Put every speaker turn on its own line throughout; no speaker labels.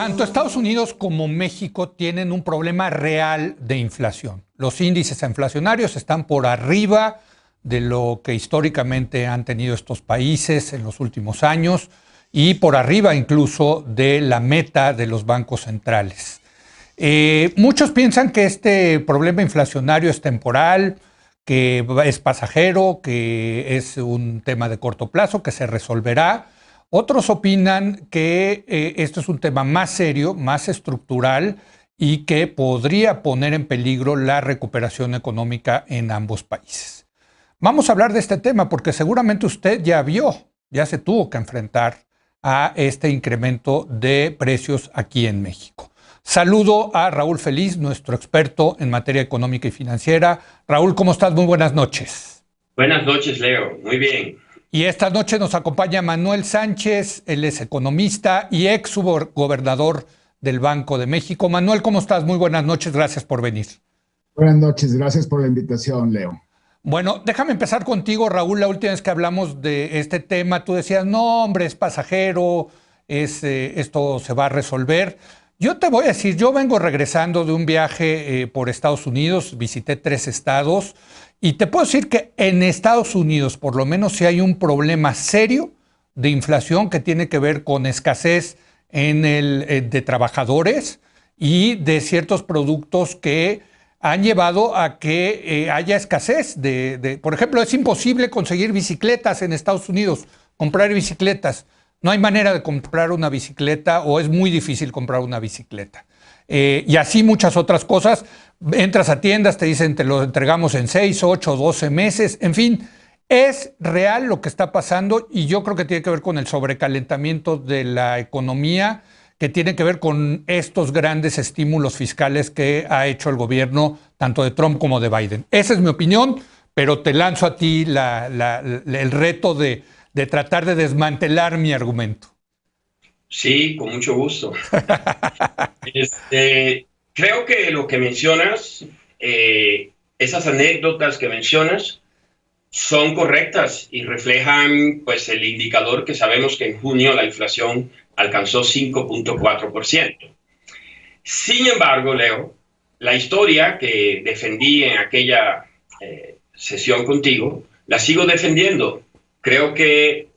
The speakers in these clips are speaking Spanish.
Tanto Estados Unidos como México tienen un problema real de inflación. Los índices inflacionarios están por arriba de lo que históricamente han tenido estos países en los últimos años y por arriba incluso de la meta de los bancos centrales. Muchos piensan que este problema inflacionario es temporal, que es pasajero, que es un tema de corto plazo, que se resolverá. Otros opinan que esto es un tema más serio, más estructural y que podría poner en peligro la recuperación económica en ambos países. Vamos a hablar de este tema porque seguramente usted ya se tuvo que enfrentar a este incremento de precios aquí en México. Saludo a Raúl Feliz, nuestro experto en materia económica y financiera. Raúl, ¿cómo estás? Muy buenas noches.
Buenas noches, Leo. Muy bien.
Y esta noche nos acompaña Manuel Sánchez, él es economista y ex gobernador del Banco de México. Manuel, ¿cómo estás? Muy buenas noches, gracias por venir.
Buenas noches, gracias por la invitación, Leo.
Bueno, déjame empezar contigo, Raúl. La última vez que hablamos de este tema, tú decías, no, hombre, es pasajero, esto se va a resolver. Yo te voy a decir, yo vengo regresando de un viaje por Estados Unidos, visité 3 estados, y te puedo decir que en Estados Unidos, por lo menos, sí hay un problema serio de inflación que tiene que ver con escasez de trabajadores y de ciertos productos que han llevado a que haya escasez. Por ejemplo, es imposible conseguir bicicletas en Estados Unidos, comprar bicicletas. No hay manera de comprar una bicicleta o es muy difícil comprar una bicicleta. Y así muchas otras cosas. Entras a tiendas, te dicen te lo entregamos en 6, 8, 12 meses. En fin, es real lo que está pasando y yo creo que tiene que ver con el sobrecalentamiento de la economía, que tiene que ver con estos grandes estímulos fiscales que ha hecho el gobierno tanto de Trump como de Biden. Esa es mi opinión, pero te lanzo a ti el reto de tratar de desmantelar mi argumento.
Sí, con mucho gusto. Creo que lo que mencionas, esas anécdotas que mencionas, son correctas y reflejan pues, el indicador que sabemos que en junio la inflación alcanzó 5.4%. Sin embargo, Leo, la historia que defendí en aquella sesión contigo, la sigo defendiendo. Creo que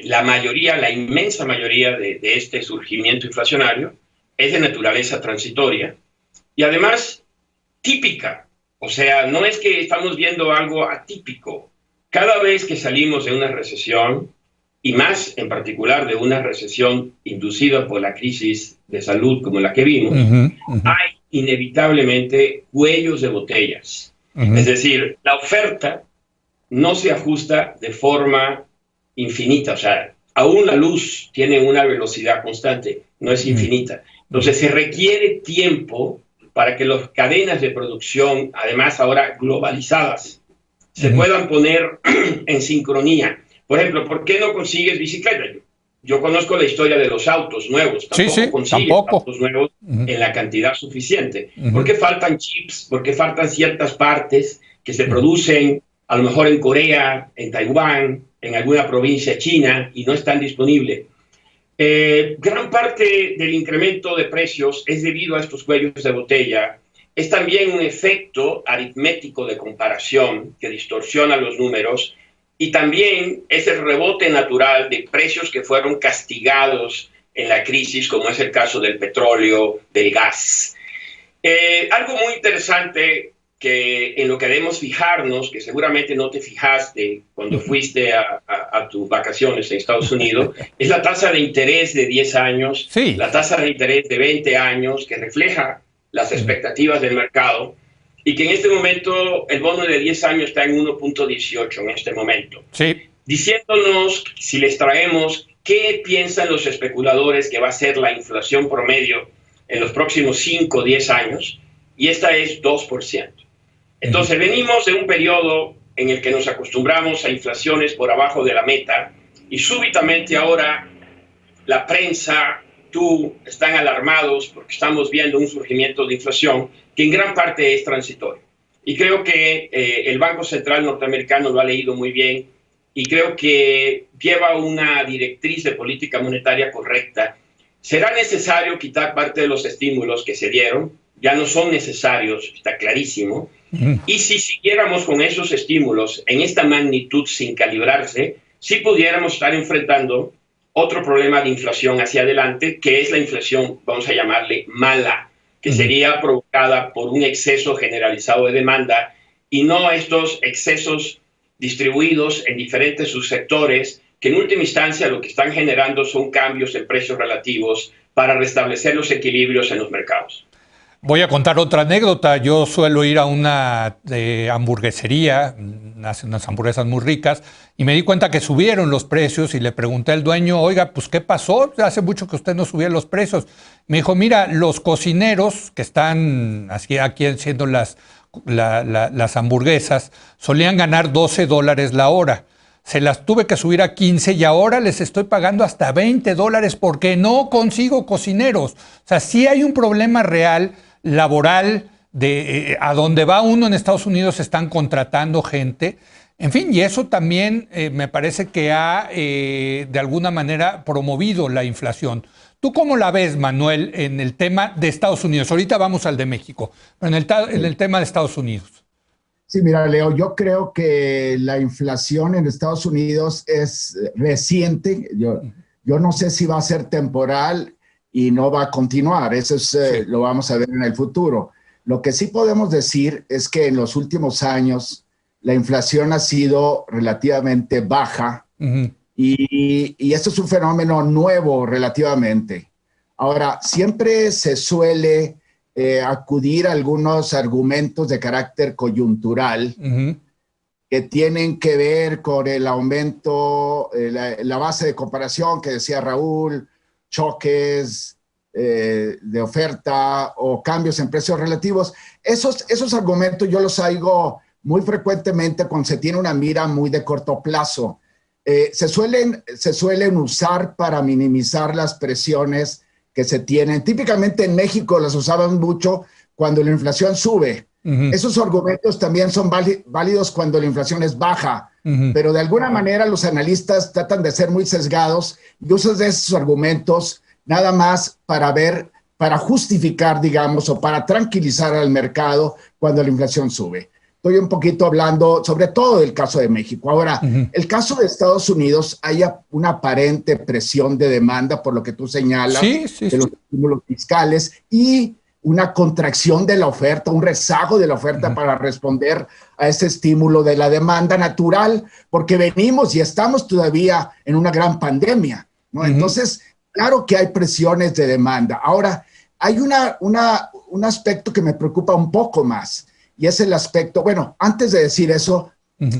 la inmensa mayoría de este surgimiento inflacionario es de naturaleza transitoria y además típica. O sea, no es que estamos viendo algo atípico. Cada vez que salimos de una recesión, y más en particular de una recesión inducida por la crisis de salud como la que vimos, hay inevitablemente cuellos de botellas. Es decir, la oferta no se ajusta de forma infinita. O sea, aún la luz tiene una velocidad constante, no es infinita. Entonces se requiere tiempo para que las cadenas de producción, además ahora globalizadas, se puedan poner en sincronía. Por ejemplo, ¿por qué no consigues bicicleta? Yo conozco la historia de los autos nuevos. Tampoco consigues autos nuevos en la cantidad suficiente. Porque faltan chips, porque faltan ciertas partes que se producen a lo mejor en Corea, en Taiwán, en alguna provincia china y no están disponibles. Gran parte del incremento de precios es debido a estos cuellos de botella. Es también un efecto aritmético de comparación que distorsiona los números y también es el rebote natural de precios que fueron castigados en la crisis, como es el caso del petróleo, del gas. Algo muy interesante que en lo que debemos fijarnos, que seguramente no te fijaste cuando fuiste a tus vacaciones en Estados Unidos, es la tasa de interés de 10 años, la tasa de interés de 20 años, que refleja las expectativas del mercado, y que en este momento el bono de 10 años está en 1.18 en este momento. Diciéndonos, si les traemos, qué piensan los especuladores que va a ser la inflación promedio en los próximos 5 o 10 años, y esta es 2%. Entonces venimos de un periodo en el que nos acostumbramos a inflaciones por abajo de la meta y súbitamente ahora la prensa, tú, están alarmados porque estamos viendo un surgimiento de inflación que en gran parte es transitorio. Y creo que el Banco Central norteamericano lo ha leído muy bien y creo que lleva una directriz de política monetaria correcta será necesario quitar parte de los estímulos que se dieron, ya no son necesarios, está clarísimo. Y si siguiéramos con esos estímulos en esta magnitud sin calibrarse, sí pudiéramos estar enfrentando otro problema de inflación hacia adelante, que es la inflación, vamos a llamarle mala, que sería provocada por un exceso generalizado de demanda y no estos excesos distribuidos en diferentes subsectores que en última instancia lo que están generando son cambios en precios relativos para restablecer los equilibrios en los mercados.
Voy a contar otra anécdota. Yo suelo ir a una hamburguesería, hacen unas hamburguesas muy ricas, y me di cuenta que subieron los precios y le pregunté al dueño, oiga, pues ¿qué pasó? Hace mucho que usted no subía los precios. Me dijo, mira, los cocineros que están aquí haciendo las hamburguesas solían ganar $12 la hora. Se las tuve que subir a 15 y ahora les estoy pagando hasta $20 porque no consigo cocineros. O sea, sí hay un problema real laboral de a donde va uno en Estados Unidos están contratando gente. En fin, y eso también me parece que ha de alguna manera promovido la inflación. ¿Tú cómo la ves, Manuel, en el tema de Estados Unidos? Ahorita vamos al de México, pero en el tema de Estados Unidos.
Sí, mira, Leo, yo creo que la inflación en Estados Unidos es reciente. Yo no sé si va a ser temporal y no va a continuar. Eso es, lo vamos a ver en el futuro. Lo que sí podemos decir es que en los últimos años la inflación ha sido relativamente baja y esto es un fenómeno nuevo relativamente. Ahora, siempre se suele acudir a algunos argumentos de carácter coyuntural que tienen que ver con el aumento, la base de comparación que decía Raúl, choques de oferta o cambios en precios relativos. Esos argumentos yo los oigo muy frecuentemente cuando se tiene una mira muy de corto plazo. Se suelen usar para minimizar las presiones que se tienen. Típicamente en México las usaban mucho cuando la inflación sube. Esos argumentos también son válidos cuando la inflación es baja, pero de alguna manera los analistas tratan de ser muy sesgados y usan esos argumentos nada más para justificar, digamos, o para tranquilizar al mercado cuando la inflación sube. Estoy un poquito hablando sobre todo del caso de México. Ahora, el caso de Estados Unidos, hay una aparente presión de demanda, por lo que tú señalas, de los estímulos fiscales y una contracción de la oferta, un rezago de la oferta para responder a ese estímulo de la demanda natural, porque venimos y estamos todavía en una gran pandemia, ¿no? Entonces, claro que hay presiones de demanda. Ahora, hay un aspecto que me preocupa un poco más, y es el aspecto, bueno, antes de decir eso,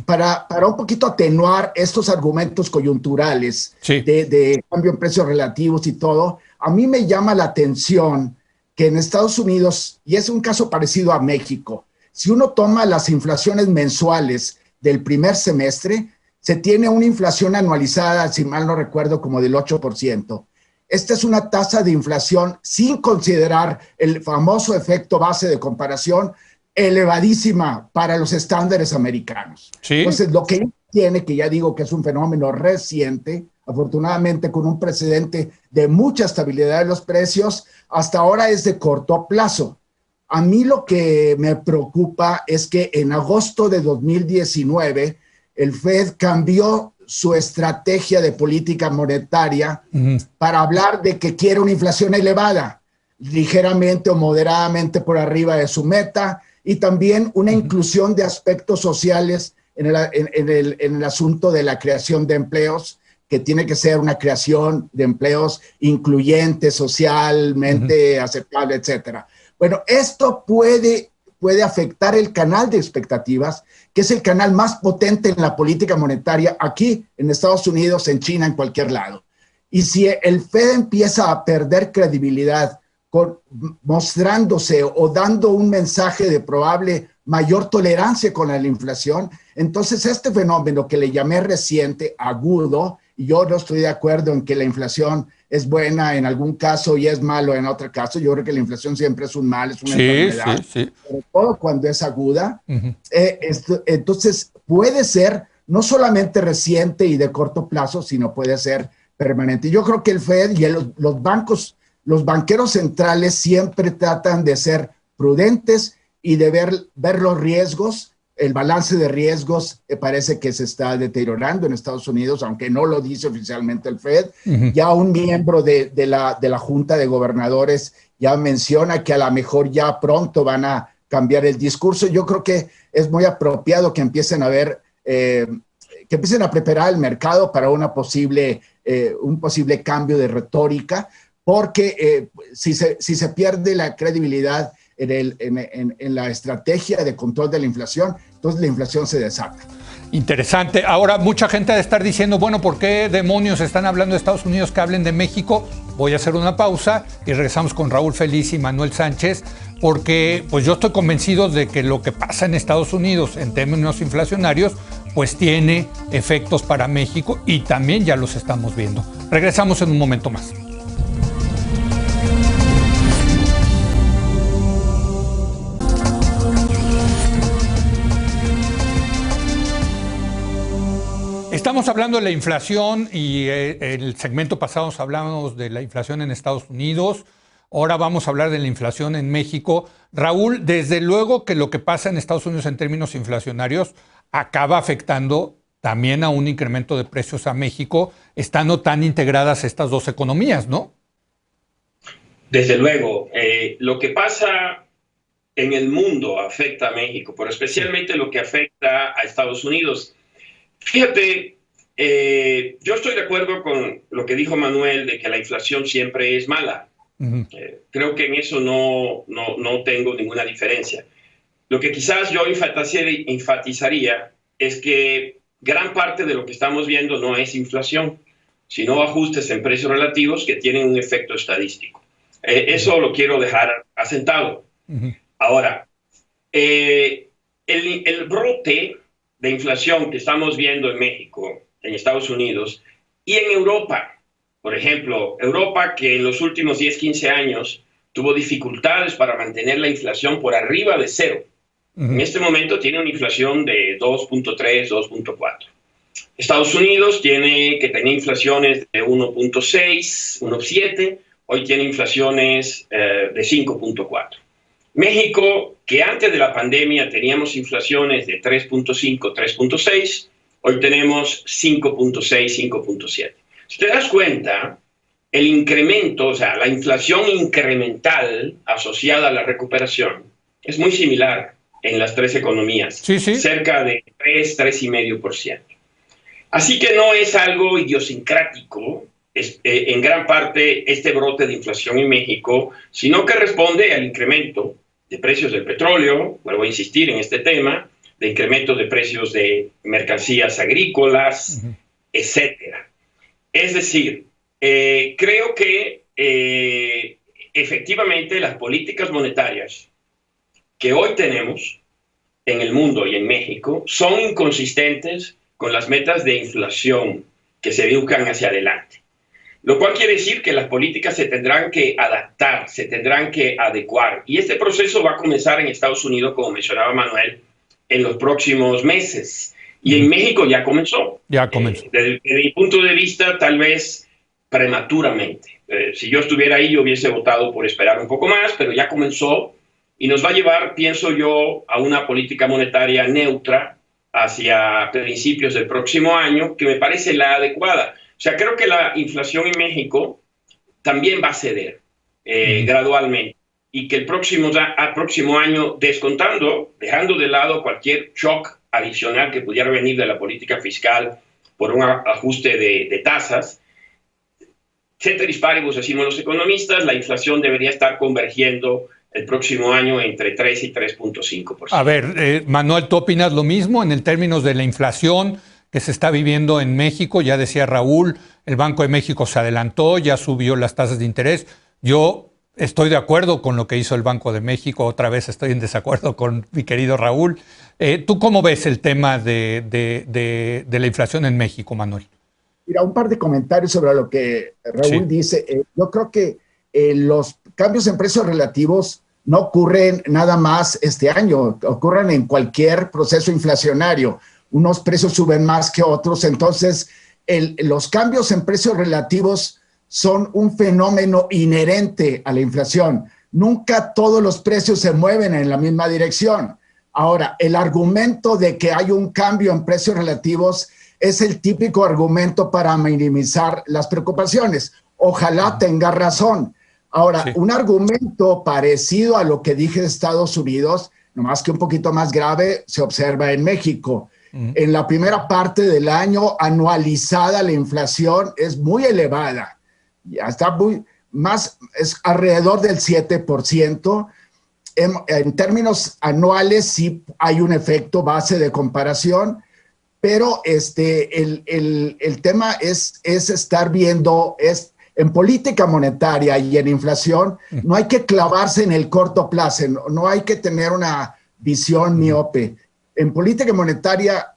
para un poquito atenuar estos argumentos coyunturales de cambio en precios relativos y todo, a mí me llama la atención que en Estados Unidos, y es un caso parecido a México, si uno toma las inflaciones mensuales del primer semestre, se tiene una inflación anualizada, si mal no recuerdo, como del 8%. Esta es una tasa de inflación sin considerar el famoso efecto base de comparación, elevadísima para los estándares americanos. Entonces, lo que tiene, que ya digo que es un fenómeno reciente, afortunadamente con un precedente de mucha estabilidad de los precios, hasta ahora es de corto plazo. A mí lo que me preocupa es que en agosto de 2019, el Fed cambió su estrategia de política monetaria para hablar de que quiere una inflación elevada, ligeramente o moderadamente por arriba de su meta, y también una inclusión de aspectos sociales en el asunto de la creación de empleos, que tiene que ser una creación de empleos incluyente, socialmente aceptable, etcétera. Bueno, esto puede afectar el canal de expectativas, que es el canal más potente en la política monetaria aquí en Estados Unidos, en China, en cualquier lado. Y si el Fed empieza a perder credibilidad mostrándose o dando un mensaje de probable mayor tolerancia con la inflación, entonces este fenómeno que le llamé reciente, agudo, y yo no estoy de acuerdo en que la inflación es buena en algún caso y es malo en otro caso. Yo creo que la inflación siempre es un mal, es una enfermedad, sobre todo cuando es aguda. Entonces puede ser no solamente reciente y de corto plazo, sino puede ser permanente. Yo creo que el Fed y los bancos, los banqueros centrales siempre tratan de ser prudentes y de ver los riesgos. El balance de riesgos parece que se está deteriorando en Estados Unidos, aunque no lo dice oficialmente el Fed. Ya un miembro de la Junta de Gobernadores ya menciona que a lo mejor ya pronto van a cambiar el discurso. Yo creo que es muy apropiado que empiecen a ver, que empiecen a preparar el mercado para un posible cambio de retórica, porque si se pierde la credibilidad en la estrategia de control de la inflación, entonces la inflación se desata.
Interesante. Ahora, mucha gente ha de estar diciendo, bueno, ¿por qué demonios están hablando de Estados Unidos que hablen de México? Voy a hacer una pausa y regresamos con Raúl Feliz y Manuel Sánchez, porque pues yo estoy convencido de que lo que pasa en Estados Unidos en términos inflacionarios pues tiene efectos para México y también ya los estamos viendo. Regresamos en un momento más. Estamos hablando de la inflación y el segmento pasado hablamos de la inflación en Estados Unidos. Ahora vamos a hablar de la inflación en México. Raúl, desde luego que lo que pasa en Estados Unidos en términos inflacionarios acaba afectando también a un incremento de precios a México, estando tan integradas estas dos economías, ¿no?
Desde luego, lo que pasa en el mundo afecta a México, pero especialmente lo que afecta a Estados Unidos. Fíjate, yo estoy de acuerdo con lo que dijo Manuel de que la inflación siempre es mala. Creo que en eso no tengo ninguna diferencia. Lo que quizás yo enfatizaría es que gran parte de lo que estamos viendo no es inflación, sino ajustes en precios relativos que tienen un efecto estadístico. Eso lo quiero dejar asentado. Ahora, el brote de inflación que estamos viendo en México, en Estados Unidos y en Europa, por ejemplo, Europa que en los últimos 10-15 años tuvo dificultades para mantener la inflación por arriba de cero. En este momento tiene una inflación de 2.3, 2.4. Estados Unidos tiene que tener inflaciones de 1.6, 1.7, hoy tiene inflaciones de 5.4. México, que antes de la pandemia teníamos inflaciones de 3.5, 3.6, hoy tenemos 5.6, 5.7. Si te das cuenta, el incremento, o sea, la inflación incremental asociada a la recuperación es muy similar en las tres economías, cerca de 3, 3,5%. Así que no es algo idiosincrático, en gran parte, este brote de inflación en México, sino que responde al incremento de precios del petróleo, vuelvo a insistir en este tema, de incremento de precios de mercancías agrícolas, etcétera. Es decir, creo que efectivamente las políticas monetarias que hoy tenemos en el mundo y en México son inconsistentes con las metas de inflación que se buscan hacia adelante. Lo cual quiere decir que las políticas se tendrán que adaptar, se tendrán que adecuar. Y este proceso va a comenzar en Estados Unidos, como mencionaba Manuel, en los próximos meses. Y en México ya comenzó.
Ya comenzó.
Desde mi punto de vista, tal vez prematuramente. Si yo estuviera ahí, yo hubiese votado por esperar un poco más, pero ya comenzó y nos va a llevar, pienso yo, a una política monetaria neutra hacia principios del próximo año, que me parece la adecuada. O sea, creo que la inflación en México también va a ceder gradualmente y que el próximo año, dejando de lado cualquier shock adicional que pudiera venir de la política fiscal por un ajuste de tasas, ceteris paribus, decimos los economistas, la inflación debería estar convergiendo el próximo año entre 3 y 3.5%.
A ver, Manuel, ¿tú opinas lo mismo en el términos de la inflación que se está viviendo en México? Ya decía Raúl, el Banco de México se adelantó, ya subió las tasas de interés. Yo estoy de acuerdo con lo que hizo el Banco de México, otra vez estoy en desacuerdo con mi querido Raúl. ¿Tú cómo ves el tema de la inflación en México, Manuel?
Mira, un par de comentarios sobre lo que Raúl dice. Yo creo que los cambios en precios relativos no ocurren nada más este año, ocurren en cualquier proceso inflacionario. Unos precios suben más que otros, entonces los cambios en precios relativos son un fenómeno inherente a la inflación. Nunca todos los precios se mueven en la misma dirección. Ahora, el argumento de que hay un cambio en precios relativos es el típico argumento para minimizar las preocupaciones. Ojalá tenga razón. Ahora, sí, un argumento parecido a lo que dije de Estados Unidos, nomás que un poquito más grave, se observa en México. En la primera parte del año anualizada la inflación es muy elevada. Ya está es alrededor del 7%. En términos anuales sí hay un efecto base de comparación, pero el tema es estar viendo, en política monetaria y en inflación, no hay que clavarse en el corto plazo, no hay que tener una visión miope. En política monetaria,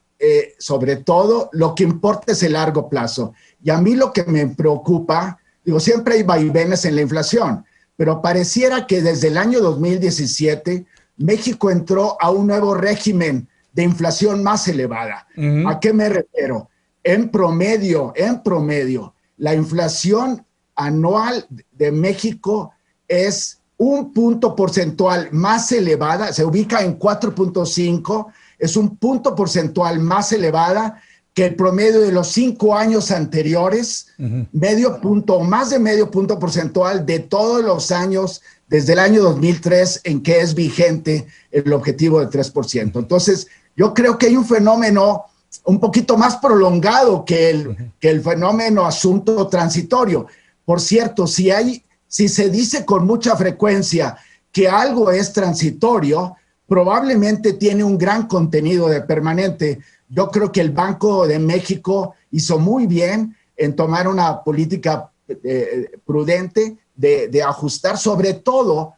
sobre todo, lo que importa es el largo plazo. Y a mí lo que me preocupa, digo, siempre hay vaivenes en la inflación, pero pareciera que desde el año 2017 México entró a un nuevo régimen de inflación más elevada. ¿A qué me refiero? En promedio, la inflación anual de México es un punto porcentual más elevada, se ubica en 4.5, es un punto porcentual más elevada que el promedio de los 5 años anteriores, medio punto o más de medio punto porcentual de todos los años desde el año 2003 en que es vigente el objetivo de 3%. Entonces, yo creo que hay un fenómeno un poquito más prolongado que el fenómeno asunto transitorio. Por cierto, si se dice con mucha frecuencia que algo es transitorio, probablemente tiene un gran contenido de permanente. Yo creo que el Banco de México hizo muy bien en tomar una política prudente de ajustar, sobre todo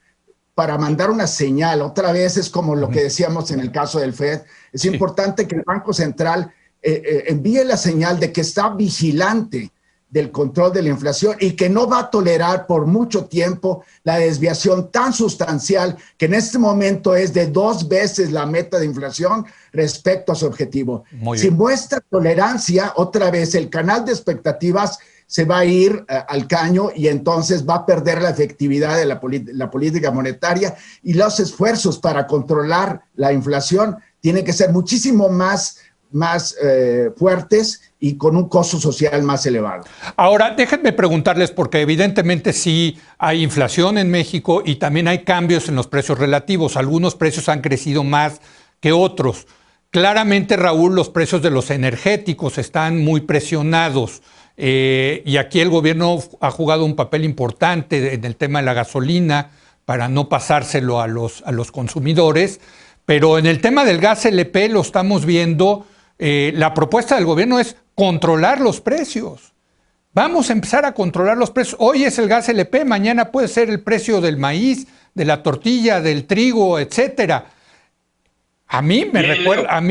para mandar una señal. Otra vez es como lo que decíamos en el caso del FED. Es importante que el Banco Central envíe la señal de que está vigilante del control de la inflación y que no va a tolerar por mucho tiempo la desviación tan sustancial que en este momento es de 2 veces la meta de inflación respecto a su objetivo. Si muestra tolerancia, otra vez el canal de expectativas se va a ir al caño y entonces va a perder la efectividad de la política monetaria, y los esfuerzos para controlar la inflación tienen que ser muchísimo más fuertes y con un costo social más elevado.
Ahora, déjenme preguntarles, porque evidentemente sí hay inflación en México y también hay cambios en los precios relativos. Algunos precios han crecido más que otros. Claramente, Raúl, los precios de los energéticos están muy presionados. Y aquí el gobierno ha jugado un papel importante en el tema de la gasolina para no pasárselo a los consumidores. Pero en el tema del gas LP lo estamos viendo. La propuesta del gobierno es controlar los precios. Vamos a empezar a controlar los precios. Hoy es el gas LP, mañana puede ser el precio del maíz, de la tortilla, del trigo, etcétera. A mí me recuerda, a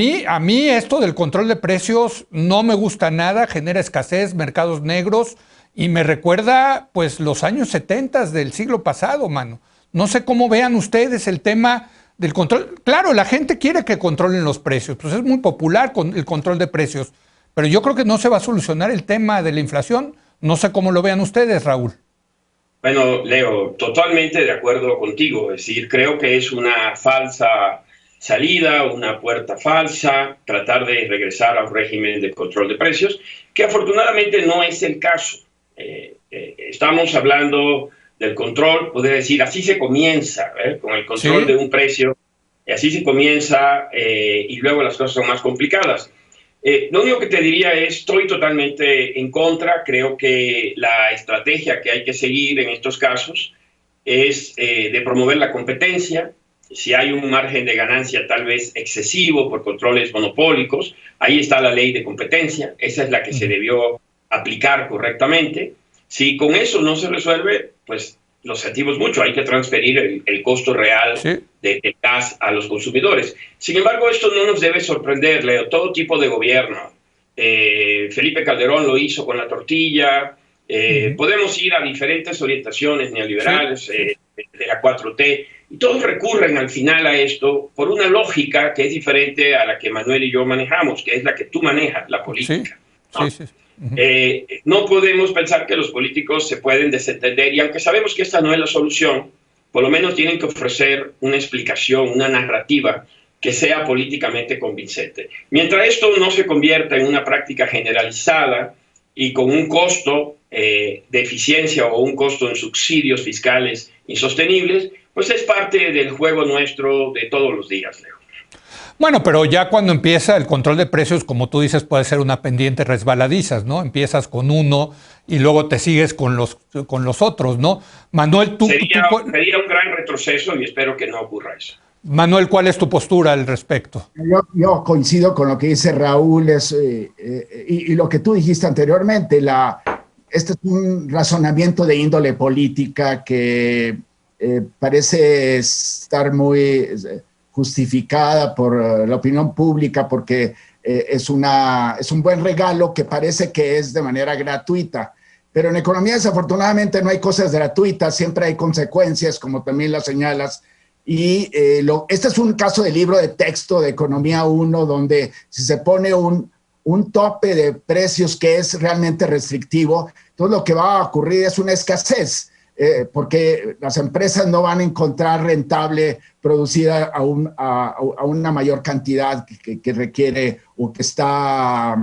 mí esto del control de precios no me gusta nada, genera escasez, mercados negros, y me recuerda pues los años 70 del siglo pasado, mano. No sé cómo vean ustedes el tema del control. Claro, la gente quiere que controlen los precios, pues es muy popular con el control de precios, pero yo creo que no se va a solucionar el tema de la inflación. No sé cómo lo vean ustedes, Raúl.
Bueno, Leo, totalmente de acuerdo contigo. Es decir, creo que es una falsa salida, una puerta falsa, tratar de regresar a un régimen de control de precios, que afortunadamente no es el caso. Estamos hablando del control, podría decir, así se comienza, con el control de un precio, así se comienza, y luego las cosas son más complicadas. Lo único que te diría es, estoy totalmente en contra. Creo que la estrategia que hay que seguir en estos casos es de promover la competencia. Si hay un margen de ganancia tal vez excesivo por controles monopólicos, ahí está la ley de competencia, esa es la que se debió aplicar correctamente. Si con eso no se resuelve, pues lo sentimos mucho, hay que transferir el costo real del gas a los consumidores. Sin embargo, esto no nos debe sorprender, Leo. Todo tipo de gobierno, Felipe Calderón lo hizo con la tortilla, podemos ir a diferentes orientaciones neoliberales de la 4T, y todos recurren al final a esto por una lógica que es diferente a la que Manuel y yo manejamos, que es la que tú manejas, la política. No podemos pensar que los políticos se pueden desentender, y aunque sabemos que esta no es la solución, por lo menos tienen que ofrecer una explicación, una narrativa que sea políticamente convincente. Mientras esto no se convierta en una práctica generalizada y con un costo de eficiencia o un costo en subsidios fiscales insostenibles, pues es parte del juego nuestro de todos los días, Leo.
Bueno, pero ya cuando empieza el control de precios, como tú dices, puede ser una pendiente resbaladizas, ¿no? Empiezas con uno y luego te sigues con los otros, ¿no? Manuel,
sería un gran retroceso y espero que no ocurra eso.
Manuel, ¿cuál es tu postura al respecto?
Yo coincido con lo que dice Raúl y lo que tú dijiste anteriormente. Este es un razonamiento de índole política que parece estar muy justificada por la opinión pública porque es un buen regalo que parece que es de manera gratuita. Pero en economía desafortunadamente no hay cosas gratuitas, siempre hay consecuencias, como también las señalas. Y este es un caso de libro de texto de Economía 1, donde si se pone un tope de precios que es realmente restrictivo, entonces lo que va a ocurrir es una escasez, porque las empresas no van a encontrar rentable producida a una mayor cantidad que requiere o que está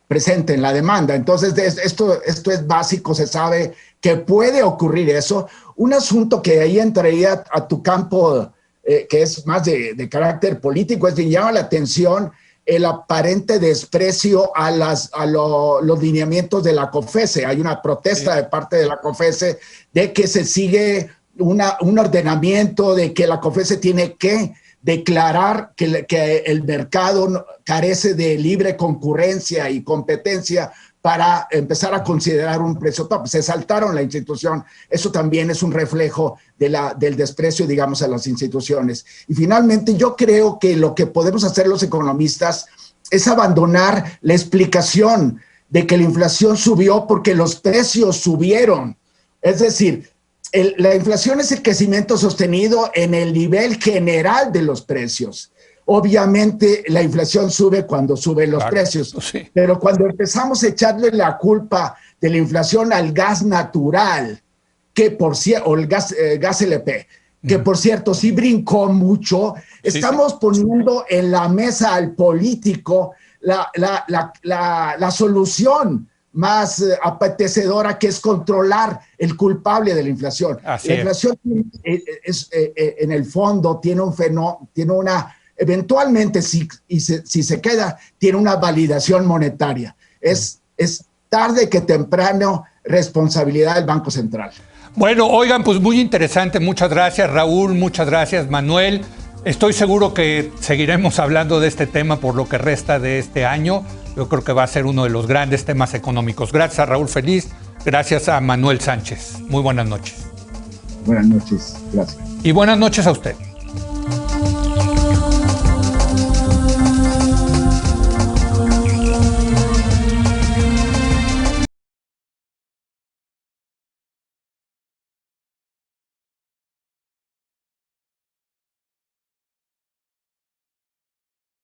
presente en la demanda. Entonces, esto es básico, se sabe que puede ocurrir eso. Un asunto que ahí entraría a tu campo, que es más de carácter político, es que llama la atención el aparente desprecio a los lineamientos de la COFECE. Hay una protesta de parte de la COFECE de que se sigue un ordenamiento, de que la COFECE tiene que declarar que el mercado carece de libre concurrencia y competencia para empezar a considerar un precio top. Se saltaron la institución. Eso también es un reflejo del desprecio, digamos, a las instituciones. Y finalmente, yo creo que lo que podemos hacer los economistas es abandonar la explicación de que la inflación subió porque los precios subieron. Es decir, la inflación es el crecimiento sostenido en el nivel general de los precios. Obviamente la inflación sube cuando suben los precios, sí. Pero cuando empezamos a echarle la culpa de la inflación al gas natural, o el gas LP, que por cierto sí brincó mucho, estamos poniendo en la mesa al político la solución más apetecedora, que es controlar el culpable de la inflación. La inflación en el fondo tiene una eventualmente, si se queda, tiene una validación monetaria. Es tarde que temprano responsabilidad del Banco Central.
Bueno, oigan, pues muy interesante. Muchas gracias, Raúl. Muchas gracias, Manuel. Estoy seguro que seguiremos hablando de este tema por lo que resta de este año. Yo creo que va a ser uno de los grandes temas económicos. Gracias a Raúl Feliz. Gracias a Manuel Sánchez. Muy buenas noches.
Buenas noches. Gracias.
Y buenas noches a usted.